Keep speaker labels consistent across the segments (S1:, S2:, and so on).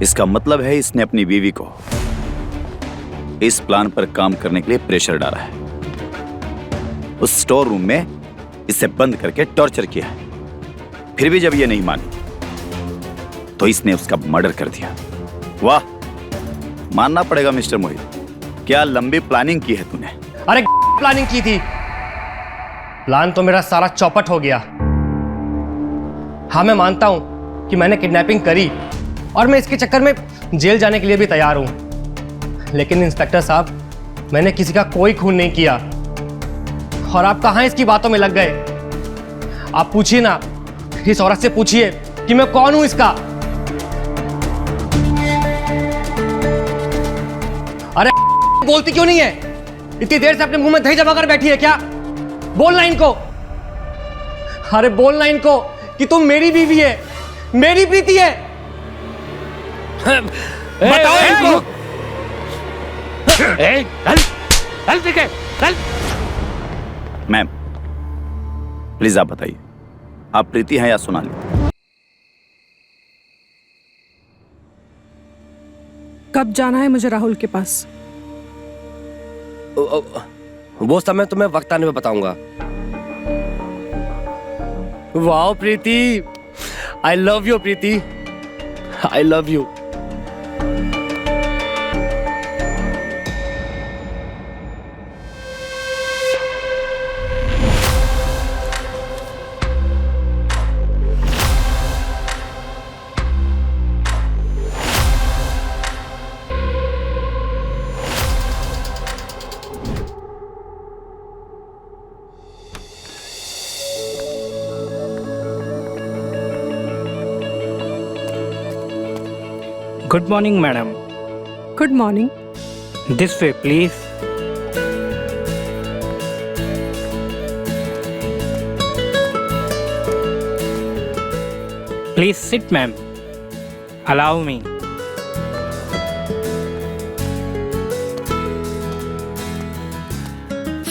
S1: इसका मतलब है इसने अपनी बीवी को इस प्लान पर काम करने के लिए प्रेशर डाला है। उस स्टोर रूम में इसे बंद करके टॉर्चर किया है। फिर भी जब ये नहीं मानी तो इसने उसका मर्डर कर दिया। वाह, मानना पड़ेगा मिस्टर मोहित, क्या लंबी प्लानिंग की है तूने।
S2: अरे प्लानिंग की थी, प्लान तो मेरा सारा चौपट हो गया। हाँ, मैं मानता हूं कि मैंने किडनैपिंग करी और मैं इसके चक्कर में जेल जाने के लिए भी तैयार हूं, लेकिन इंस्पेक्टर साहब, मैंने किसी का कोई खून नहीं किया और आप कहां इसकी बातों में लग गए। आप पूछिए ना, इस औरत से पूछिए कि मैं कौन हूं इसका। अरे बोलती क्यों नहीं है? इतनी देर से अपने मुंह में दही जमा कर बैठी है क्या? बोलना इनको, अरे बोलना इनको कि तुम मेरी बीवी है, मेरी प्रीति है। बताओ इनको।
S1: मैम प्लीज आप बताइए, आप प्रीति हैं या सोनाली?
S3: कब जाना है मुझे राहुल के पास?
S2: वो समय तुम्हें वक्त आने में बताऊंगा। Wow Preeti, I love you Preeti, I love you.
S4: Good morning, madam.
S3: Good morning.
S4: This way, please. Please sit, ma'am. Allow me.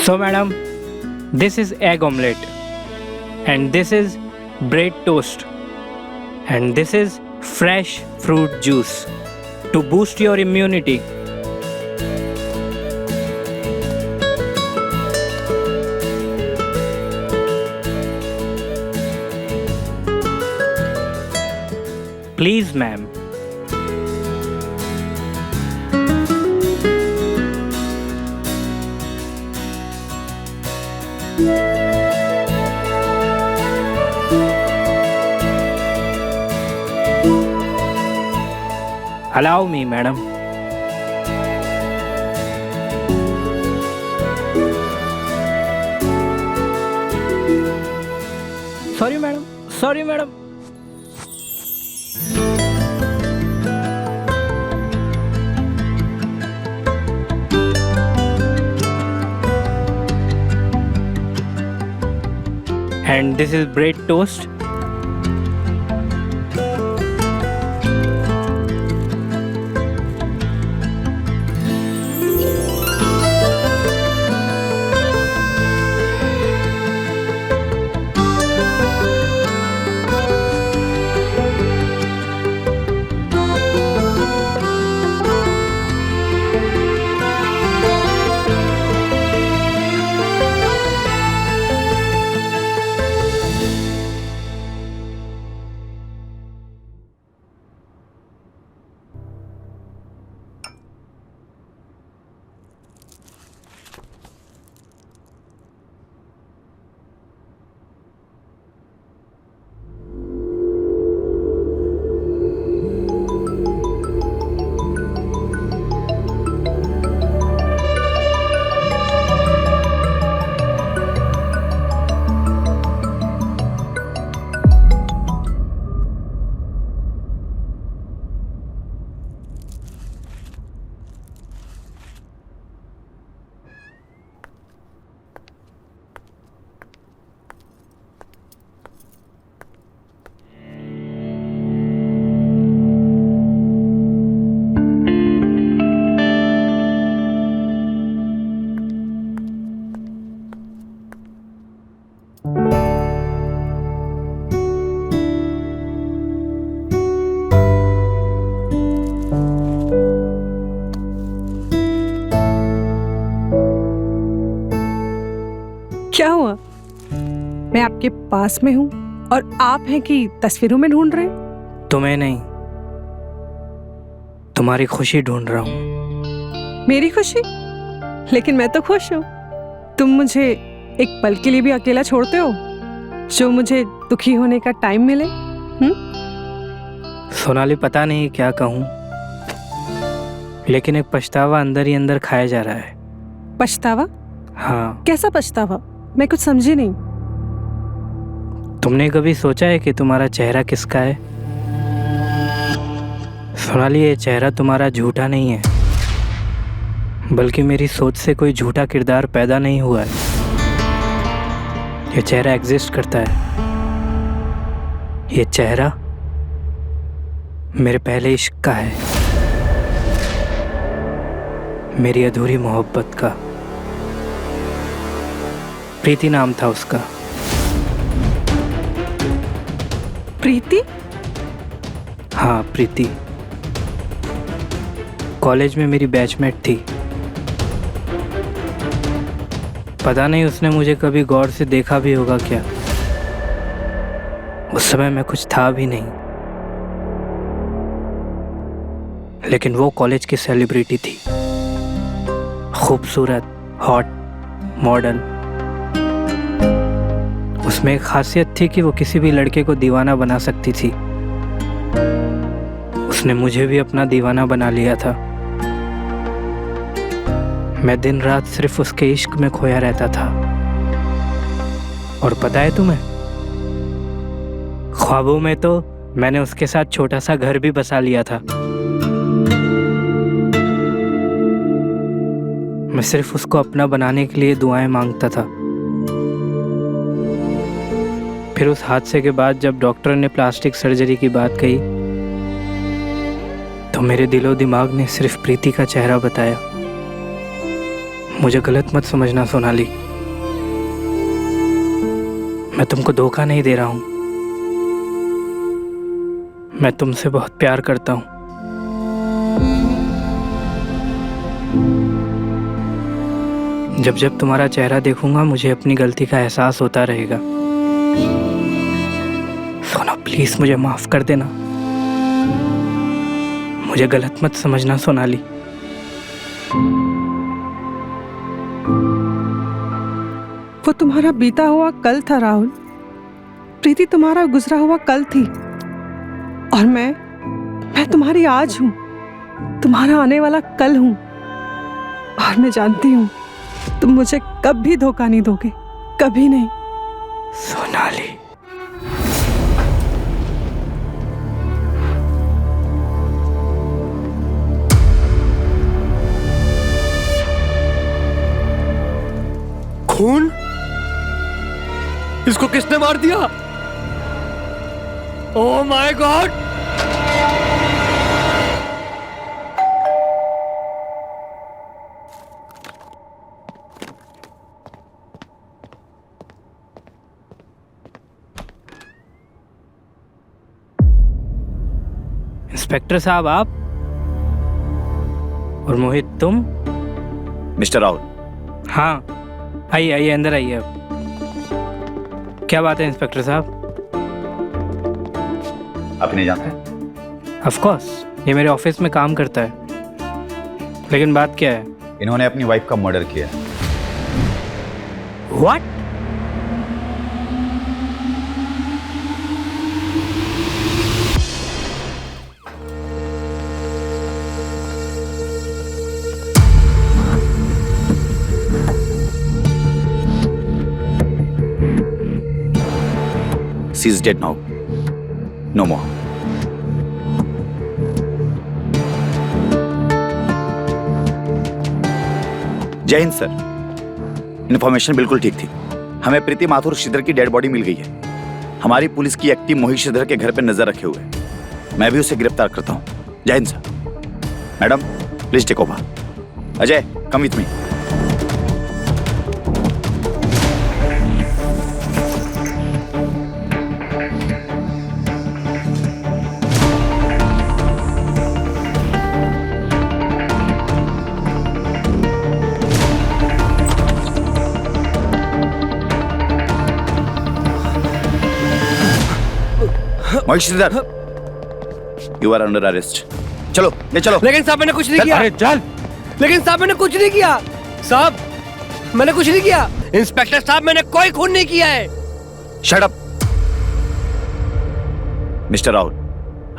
S4: So, madam, this is egg omelette, and this is bread toast, and this is fresh fruit juice to boost your immunity. Please, ma'am. Allow me, madam. Sorry, madam. Sorry, madam. And this is bread toast.
S3: पास में हूँ और आप हैं कि तस्वीरों में ढूंढ रहे हैं?
S4: तुम्हें नहीं, तुम्हारी खुशी ढूंढ रहा हूँ।
S3: मेरी खुशी? लेकिन मैं तो खुश हूँ। तुम मुझे एक पल के लिए भी अकेला छोड़ते हो जो मुझे दुखी होने का टाइम मिले?
S4: सोनाली, पता नहीं क्या कहूँ, लेकिन एक पछतावा अंदर ही अंदर खाया जा रहा है।
S3: पछतावा?
S4: हाँ।
S3: कैसा पछतावा? मैं कुछ समझी नहीं।
S4: तुमने कभी सोचा है कि तुम्हारा चेहरा किसका है? सोनाली, ये चेहरा तुम्हारा झूठा नहीं है, बल्कि मेरी सोच से कोई झूठा किरदार पैदा नहीं हुआ है। ये चेहरा एग्जिस्ट करता है। ये चेहरा मेरे पहले इश्क का है, मेरी अधूरी मोहब्बत का। प्रीति नाम था उसका।
S3: प्रीति?
S4: हाँ, प्रीति। कॉलेज में मेरी बैचमेट थी। पता नहीं उसने मुझे कभी गौर से देखा भी होगा क्या। उस समय मैं कुछ था भी नहीं, लेकिन वो कॉलेज की सेलिब्रिटी थी। खूबसूरत, हॉट, मॉडल। उसमें एक खासियत थी कि वो किसी भी लड़के को दीवाना बना सकती थी। उसने मुझे भी अपना दीवाना बना लिया था। मैं दिन रात सिर्फ उसके इश्क में खोया रहता था। और पता है तुम्हें, ख्वाबों में तो मैंने उसके साथ छोटा सा घर भी बसा लिया था। मैं सिर्फ उसको अपना बनाने के लिए दुआएं मांगता था। फिर उस हादसे के बाद जब डॉक्टर ने प्लास्टिक सर्जरी की बात कही, तो मेरे दिलो दिमाग ने सिर्फ प्रीति का चेहरा बताया। मुझे गलत मत समझना सोनाली, मैं तुमको धोखा नहीं दे रहा हूं। मैं तुमसे बहुत प्यार करता हूं। जब जब तुम्हारा चेहरा देखूंगा मुझे अपनी गलती का एहसास होता रहेगा। सोना, प्लीज मुझे माफ कर देना। मुझे गलत मत समझना सोनाली।
S3: वो तुम्हारा बीता हुआ कल था राहुल। प्रीति तुम्हारा गुजरा हुआ कल थी, और मैं तुम्हारी आज हूं, तुम्हारा आने वाला कल हूं। और मैं जानती हूं तुम मुझे कभी धोखा नहीं दोगे, कभी नहीं।
S4: सोनाली,
S2: खून? इसको किसने मार दिया? Oh my God!
S4: इंस्पेक्टर साहब आप? और मोहित तुम?
S1: मिस्टर राहुल।
S4: हाँ, आइए आइए, अंदर आइए। अब क्या बात है इंस्पेक्टर साहब?
S1: आप नहीं जानते?
S4: ऑफ कोर्स, ये मेरे ऑफिस में काम करता है। लेकिन बात क्या है?
S1: इन्होंने अपनी वाइफ का मर्डर किया।
S4: What?
S1: She is dead now. No more. जय हिंद सर। इन्फॉर्मेशन बिल्कुल ठीक थी। हमें प्रीति माथुर श्रीधर की डेड बॉडी मिल गई है। हमारी पुलिस की एक टीम मोहित श्रीधर के घर पर नजर रखे हुए है। मैं भी उसे गिरफ्तार करता हूं। जय हिंद sir. Madam please take over. Ajay come with me. Mohit Shridhar, you are under arrest. चलो ये चलो।
S2: लेकिन साहब मैंने कुछ नहीं किया।
S1: अरे चल।
S2: लेकिन साहब मैंने कुछ नहीं किया। साहब मैंने कुछ नहीं किया। इंस्पेक्टर साहब मैंने कोई खून नहीं किया है।
S1: Shut up. मिस्टर राहुल,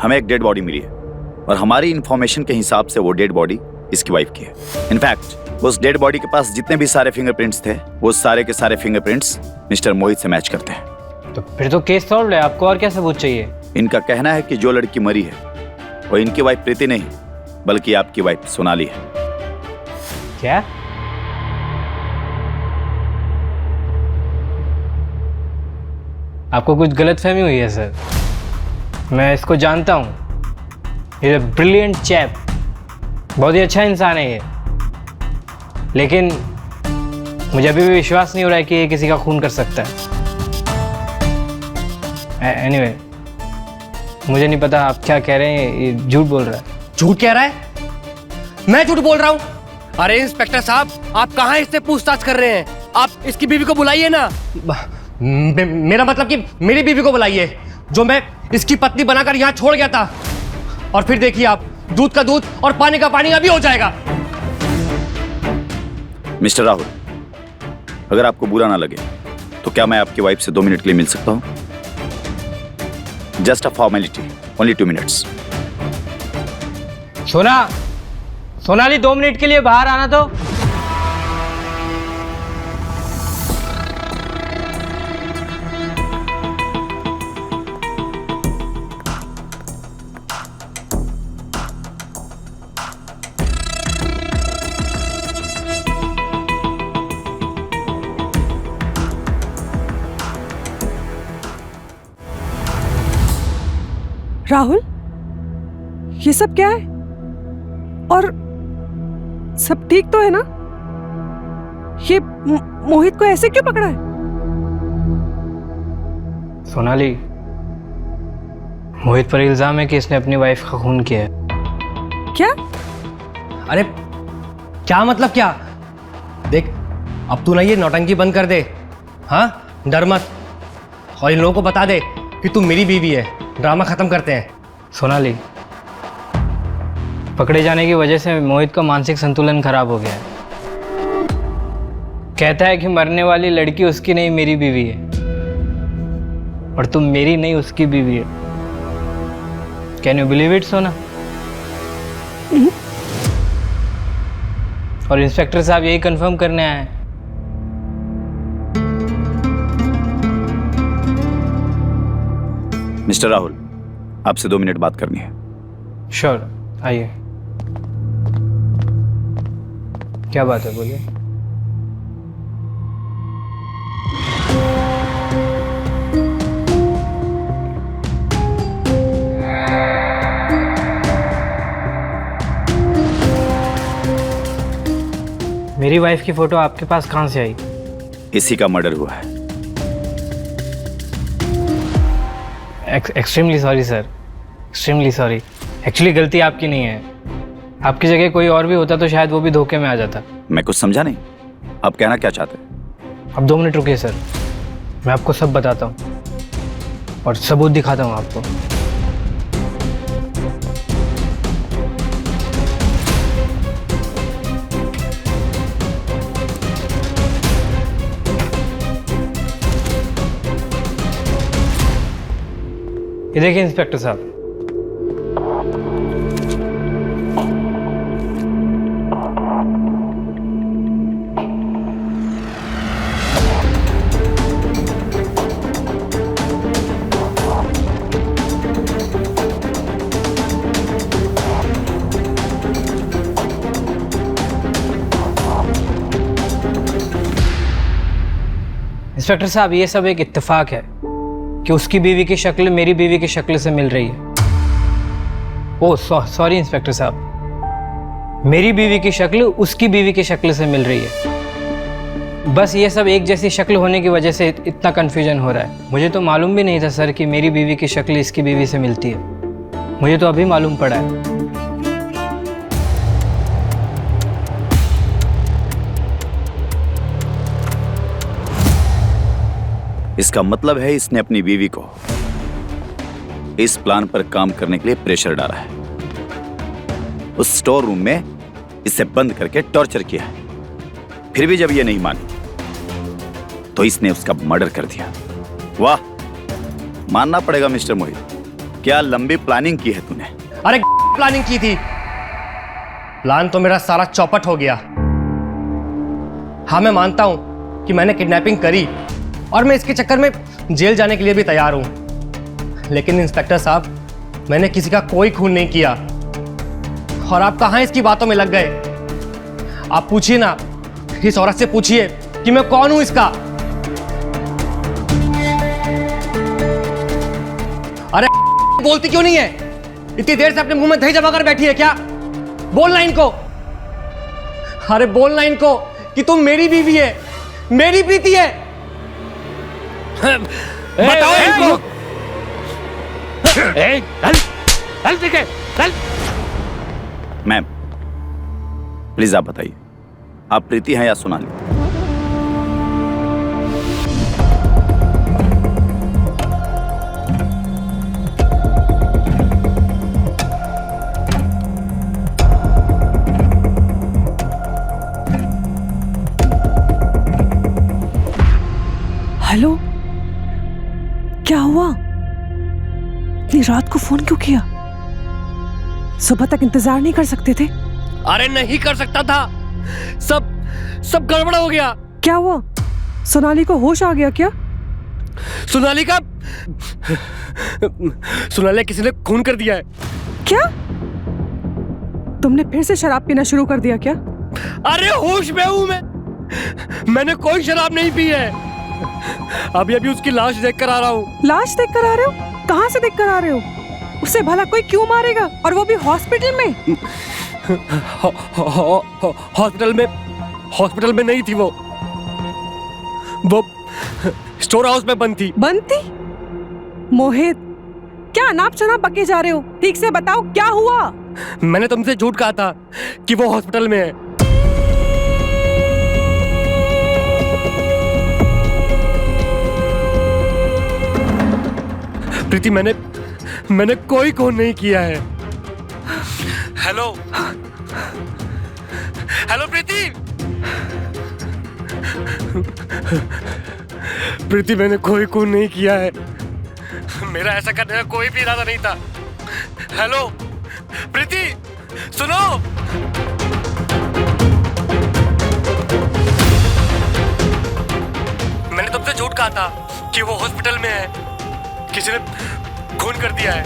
S1: हमें एक डेड बॉडी मिली है और हमारी इंफॉर्मेशन के हिसाब से वो डेड बॉडी इसकी वाइफ की है। इनफैक्ट उस डेड बॉडी के पास जितने भी सारे फिंगरप्रिंट्स थे वो सारे के सारे फिंगरप्रिंट्स मिस्टर मोहित से मैच करते हैं।
S4: तो फिर तो केस सॉल्व है, आपको और क्या सबूत चाहिए?
S1: इनका कहना है कि जो लड़की मरी है वो इनकी वाइफ प्रीति नहीं बल्कि आपकी वाइफ सोनाली है।
S4: क्या? आपको कुछ गलतफहमी हुई है सर। मैं इसको जानता हूँ। ये ब्रिलियंट चैप, बहुत ही अच्छा इंसान है ये, लेकिन मुझे अभी भी विश्वास नहीं हो रहा है कि ये किसी का खून कर सकता है। एनीवे, मुझे नहीं पता आप क्या कह रहे हैं। ये झूठ बोल रहा है।
S2: झूठ कह रहा है? मैं झूठ बोल रहा हूँ? अरे इंस्पेक्टर साहब, आप कहाँ इससे पूछताछ कर रहे हैं? आप इसकी बीवी को बुलाइए ना। मेरा मतलब कि मेरी बीवी को बुलाइए, जो मैं इसकी पत्नी बनाकर यहाँ छोड़ गया था। और फिर देखिए आप, दूध का दूध और पानी का पानी अभी हो जाएगा।
S1: मिस्टर राहुल, अगर आपको बुरा ना लगे तो क्या मैं आपकी वाइफ से 2 मिनट के लिए मिल सकता हूँ? Just a formality, only 2 minutes.
S4: Sonali 2 minute के लिए बाहर आना तो।
S3: राहुल, ये सब क्या है? और सब ठीक तो है ना? ये मोहित को ऐसे क्यों पकड़ा है?
S4: सोनाली, मोहित पर इल्जाम है कि इसने अपनी वाइफ का खून किया है।
S3: क्या?
S2: अरे क्या मतलब क्या? देख, अब तू ना ये नौटंकी बंद कर दे। हाँ, डर मत, और इन लोगों को बता दे कि तू मेरी बीवी है। ड्रामा खत्म करते हैं।
S4: सोनाली, पकड़े जाने की वजह से मोहित का मानसिक संतुलन खराब हो गया है। कहता है कि मरने वाली लड़की उसकी नहीं, मेरी बीवी है, और तुम मेरी नहीं, उसकी बीवी है। कैन यू बिलीव इट सोना? और इंस्पेक्टर साहब यही कंफर्म करने आए हैं।
S1: मिस्टर राहुल, आपसे 2 मिनट बात करनी है।
S4: श्योर, आइए। क्या बात है, बोलिए। मेरी वाइफ की फोटो आपके पास कहाँ से आई?
S1: इसी का मर्डर हुआ है।
S4: Extremely sorry sir, extremely sorry. Actually गलती आपकी नहीं है। आपकी जगह कोई और भी होता तो शायद वो भी धोखे में आ जाता।
S1: मैं कुछ समझा नहीं, आप कहना क्या चाहते हैं?
S4: अब 2 मिनट रुकिए सर, मैं आपको सब बताता हूँ और सबूत दिखाता हूँ आपको। ये देखिए इंस्पेक्टर साहब, इंस्पेक्टर साहब, ये सब एक इत्तेफाक है कि उसकी बीवी की शक्ल मेरी बीवी की शक्ल से मिल रही है। ओह सॉरी इंस्पेक्टर साहब, मेरी बीवी की शक्ल उसकी बीवी की शक्ल से मिल रही है। बस ये सब एक जैसी शक्ल होने की वजह से इतना कन्फ्यूजन हो रहा है। मुझे तो मालूम भी नहीं था सर कि मेरी बीवी की शक्ल इसकी बीवी से मिलती है। मुझे तो अभी मालूम पड़ा है।
S1: इसका मतलब है इसने अपनी बीवी को इस प्लान पर काम करने के लिए प्रेशर डाला है। उस स्टोर रूम में इसे बंद करके टॉर्चर किया है। फिर भी जब ये नहीं मानी तो इसने उसका मर्डर कर दिया। वाह, मानना पड़ेगा मिस्टर मोहित, क्या लंबी प्लानिंग की है तूने।
S2: अरे प्लानिंग की थी, प्लान तो मेरा सारा चौपट हो गया। हाँ, मैं मानता हूं कि मैंने किडनैपिंग करी और मैं इसके चक्कर में जेल जाने के लिए भी तैयार हूं, लेकिन इंस्पेक्टर साहब, मैंने किसी का कोई खून नहीं किया। और आप कहां इसकी बातों में लग गए? आप पूछिए ना, इस औरत से पूछिए कि मैं कौन हूं इसका। अरे बोलती क्यों नहीं है? इतनी देर से अपने मुंह में दही जमा कर बैठी है क्या? बोलना इनको, अरे बोलना इनको कि तुम मेरी बीवी है, मेरी प्रीति है। बताओ इनको।
S1: मैम प्लीज आप बताइए, आप प्रीति हैं या सोनाली?
S3: हेलो, क्या हुआ? इतनी रात को फोन क्यों किया? सुबह तक इंतजार नहीं कर सकते थे?
S2: अरे नहीं कर सकता था, सब गड़बड़ हो गया।
S3: क्या हुआ? सोनाली को होश आ गया क्या?
S2: सोनाली का सोनाली किसी ने खून कर दिया है।
S3: क्या? तुमने फिर से शराब पीना शुरू कर दिया क्या?
S2: अरे होश में हूं मैं, मैंने कोई शराब नहीं पी है। अभी उसकी लाश देख कर आ रहा हूँ।
S3: लाश देख कर आ रहे हो? कहाँ से देख कर आ रहे हो? उसे भला कोई क्यों मारेगा, और वो भी हॉस्पिटल में?
S2: हॉस्पिटल में नहीं थी वो स्टोर हाउस में बंद थी।
S3: बंद थी? मोहित, क्या अनाप शनाप बके जा रहे हो? ठीक से बताओ क्या हुआ?
S2: मैंने तुमसे झूठ कहा था कि वो हॉस्पिटल में है। प्रीति, मैंने कोई खून नहीं किया है। हेलो प्रीति, प्रीति मैंने कोई खून नहीं किया है। मेरा ऐसा करने का कोई भी इरादा नहीं था। हेलो प्रीति, सुनो। मैंने तुमसे झूठ कहा था कि वो हॉस्पिटल में है, किसी ने खून कर दिया है।